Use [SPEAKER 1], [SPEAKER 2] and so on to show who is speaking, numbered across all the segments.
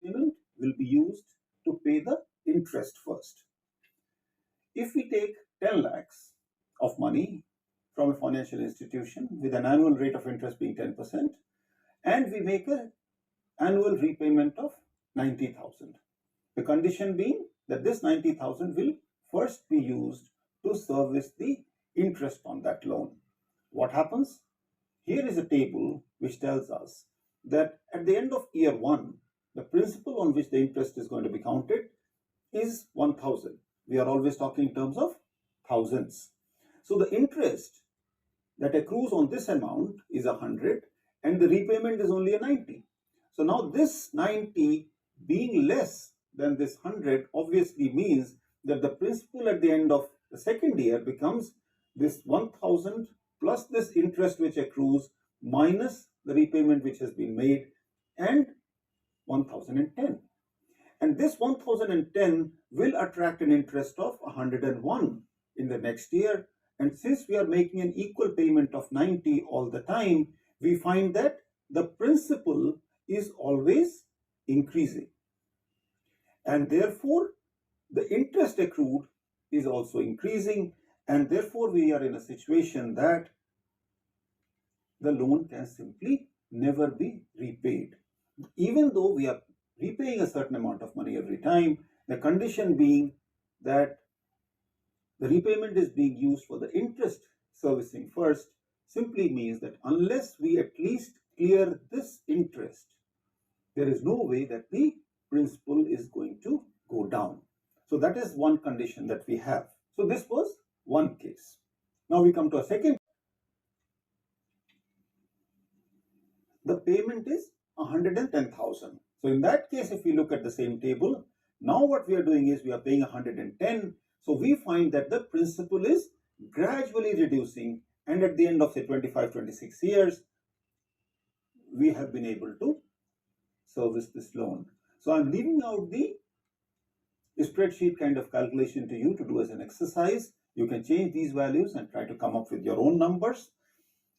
[SPEAKER 1] repayment will be used to pay the interest first. If we take 10 lakhs of money from a financial institution with an annual rate of interest being 10%, and we make an annual repayment of 90,000. The condition being that this 90,000 will first be used to service the interest on that loan. What happens? Here is a table which tells us that at the end of year 1, the principal on which the interest is going to be counted is 1,000. We are always talking in terms of thousands. So the interest that accrues on this amount is 100 and the repayment is only a 90. So now this 90 being less than this 100 obviously means that the principal at the end of the second year becomes this 1,000 plus this interest which accrues minus the repayment which has been made, and 1,010. And this 1,010 will attract an interest of 101 in the next year. And since we are making an equal payment of 90 all the time, we find that the principal is always increasing. And therefore, the interest accrued is also increasing. And therefore, we are in a situation that the loan can simply never be repaid. Even though we are repaying a certain amount of money every time, the condition being that the repayment is being used for the interest servicing first simply means that unless we at least clear this interest, there is no way that the principal is going to go down. So that is one condition that we have. So this was one case. Now we come to a second. The payment is 110,000. So in that case, if we look at the same table, now what we are doing is we are paying 110. So we find that the principal is gradually reducing, and at the end of say 25-26 years, we have been able to service this loan. So I'm leaving out the spreadsheet kind of calculation to you to do as an exercise. You can change these values and try to come up with your own numbers.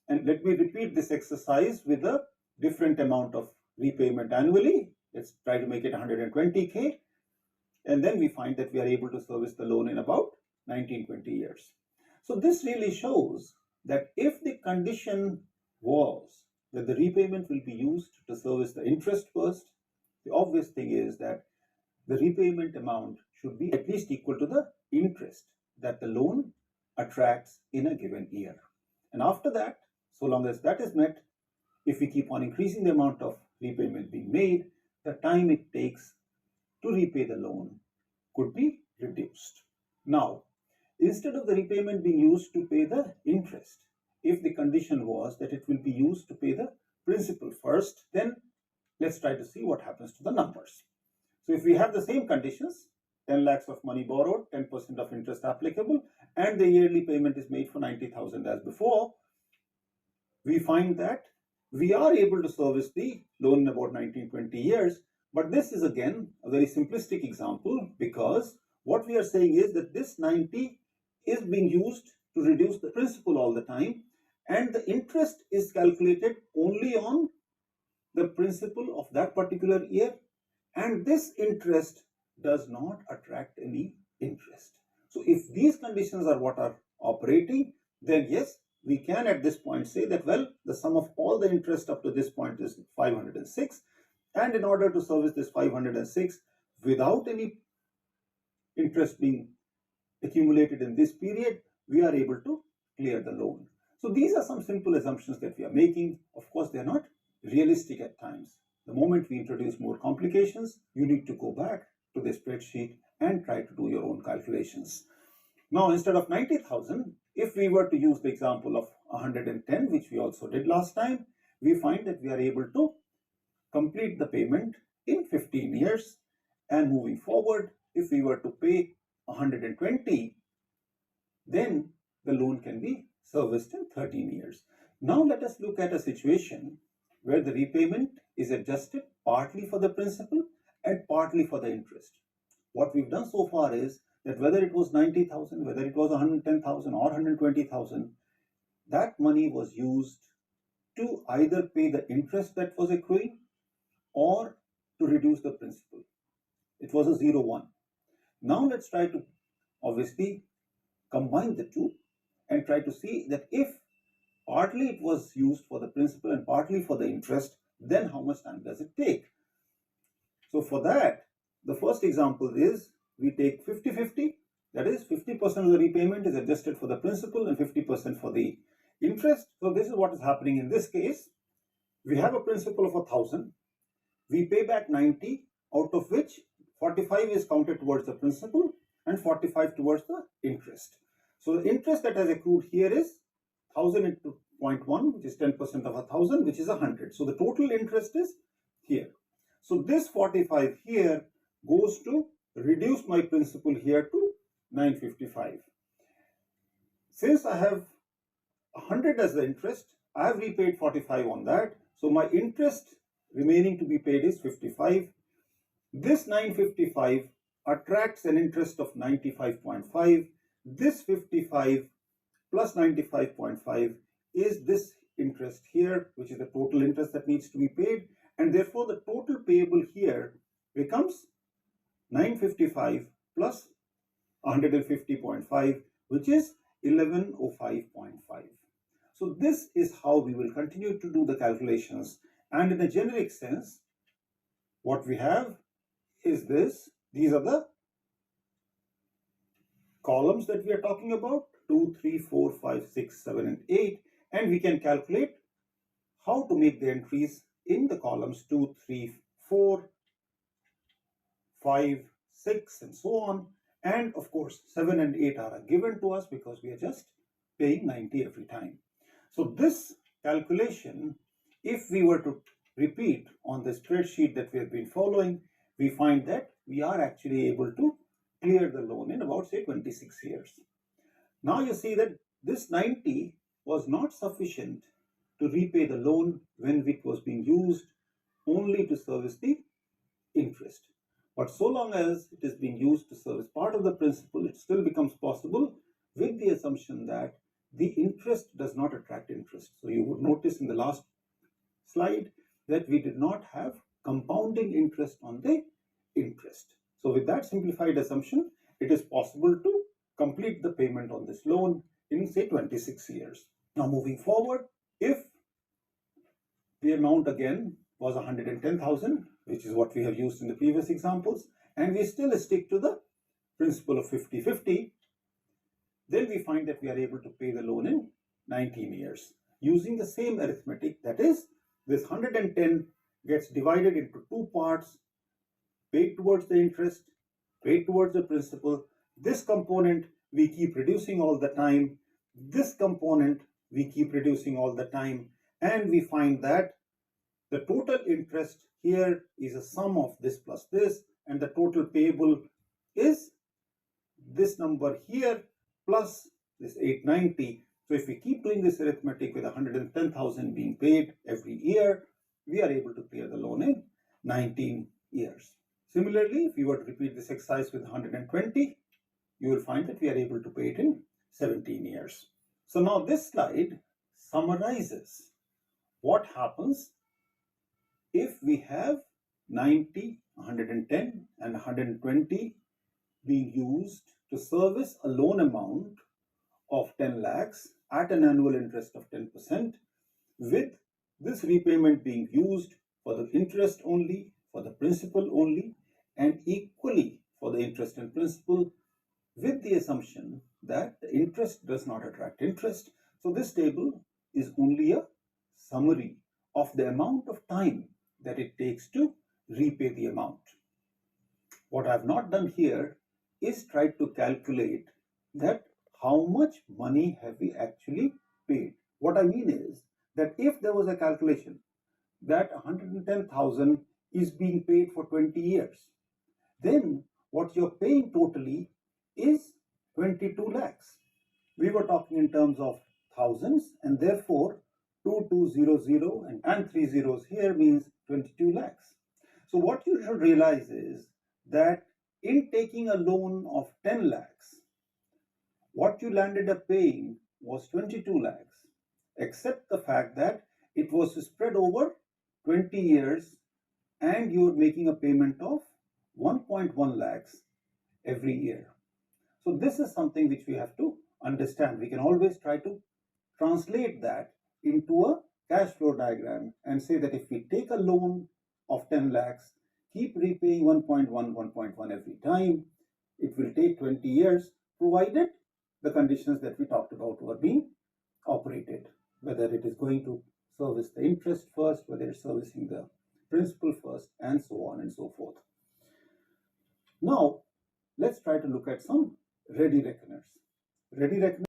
[SPEAKER 1] And let me repeat this exercise with a different amount of repayment annually. Let's try to make it 120K. And then we find that we are able to service the loan in about 19-20 years. So this really shows that if the condition was that the repayment will be used to service the interest first, the obvious thing is that the repayment amount should be at least equal to the interest that the loan attracts in a given year. And after that, so long as that is met, if we keep on increasing the amount of repayment being made, the time it takes to repay the loan could be reduced. Now, instead of the repayment being used to pay the interest, if the condition was that it will be used to pay the principal first, then let's try to see what happens to the numbers. So if we have the same conditions, 10 lakhs of money borrowed, 10% of interest applicable, and the yearly payment is made for 90,000 as before, we find that we are able to service the loan in about 19-20 years. But this is again a very simplistic example, because what we are saying is that this 90 is being used to reduce the principal all the time, and the interest is calculated only on the principal of that particular year, and this interest does not attract any interest. So if these conditions are what are operating, then yes, we can at this point say that, well, the sum of all the interest up to this point is 506, and in order to service this 506 without any interest being accumulated in this period, we are able to clear the loan. So these are some simple assumptions that we are making. Of course, they are not realistic at times. The moment we introduce more complications, you need to go back to the spreadsheet and try to do your own calculations. Now, instead of 90,000, if we were to use the example of 110, which we also did last time, we find that we are able to complete the payment in 15 years. And moving forward, if we were to pay 120, then the loan can be serviced in 13 years. Now let us look at a situation where the repayment is adjusted partly for the principal and partly for the interest. What we've done so far is that whether it was 90,000, whether it was 110,000 or 120,000, that money was used to either pay the interest that was accruing or to reduce the principal. It was a 0, 1. Now let's try to obviously combine the two and try to see that if partly it was used for the principal and partly for the interest, then how much time does it take? So for that, the first example is we take 50-50, that is 50% of the repayment is adjusted for the principal and 50% for the interest. So this is what is happening in this case. We have a principal of 1,000. We pay back 90, out of which 45 is counted towards the principal and 45 towards the interest. So the interest that has accrued here is 1,000 into 0.1, which is 10% of 1,000, which is 100. So the total interest is here. So this 45 here goes to reduce my principal here to 955. Since I have 100 as the interest, I have repaid 45 on that. So my interest remaining to be paid is 55. This 955 attracts an interest of 95.5. This 55 plus 95.5 is this interest here, which is the total interest that needs to be paid. And therefore, the total payable here becomes 955 plus 150.5, which is 1105.5. So this is how we will continue to do the calculations. And in a generic sense, what we have is this. These are the columns that we are talking about, 2, 3, 4, 5, 6, 7, and 8. And we can calculate how to make the entries in the columns 2, 3, 4, 5, 6, and so on. And of course, 7 and 8 are given to us because we are just paying 90 every time. So this calculation, if we were to repeat on the spreadsheet that we have been following, we find that we are actually able to clear the loan in about, say, 26 years. Now you see that this 90 was not sufficient to repay the loan when it was being used only to service the interest. But so long as it is being used to service part of the principal, it still becomes possible with the assumption that the interest does not attract interest. So you would notice in the last slide that we did not have compounding interest on the interest. So with that simplified assumption, it is possible to complete the payment on this loan in, say, 26 years. Now moving forward, if the amount again was 110,000, which is what we have used in the previous examples, and we still stick to the principle of 50-50, then we find that we are able to pay the loan in 19 years using the same arithmetic. That is, this 110 gets divided into two parts, paid towards the interest, paid towards the principal. This component we keep reducing all the time. This component we keep reducing all the time. And we find that the total interest here is a sum of this plus this, and the total payable is this number here plus this 890. So if we keep doing this arithmetic with 110,000 being paid every year, we are able to clear the loan in 19 years. Similarly, if we were to repeat this exercise with 120, you will find that we are able to pay it in 17 years. So now this slide summarizes what happens if we have 90, 110, and 120 being used to service a loan amount of 10 lakhs at an annual interest of 10%, with this repayment being used for the interest only, for the principal only, and equally for the interest and principal, with the assumption that the interest does not attract interest. So this table is only a summary of the amount of time that it takes to repay the amount. What I have not done here is try to calculate that how much money have we actually paid. What I mean is that if there was a calculation that 110,000 is being paid for 20 years, then what you're paying totally is 22 lakhs. We were talking in terms of thousands, and therefore 2200 and 3 zeros here means 22 lakhs. So what you should realize is that in taking a loan of 10 lakhs, what you landed up paying was 22 lakhs, except the fact that it was spread over 20 years and you're making a payment of 1.1 lakhs every year. So this is something which we have to understand. We can always try to translate that into a cash flow diagram and say that if we take a loan of 10 lakhs, keep repaying 1.1 every time, it will take 20 years, provided the conditions that we talked about were being operated, whether it is going to service the interest first, whether it's servicing the principal first, and so on and so forth. Now, let's try to look at some ready reckoners. Ready reckoners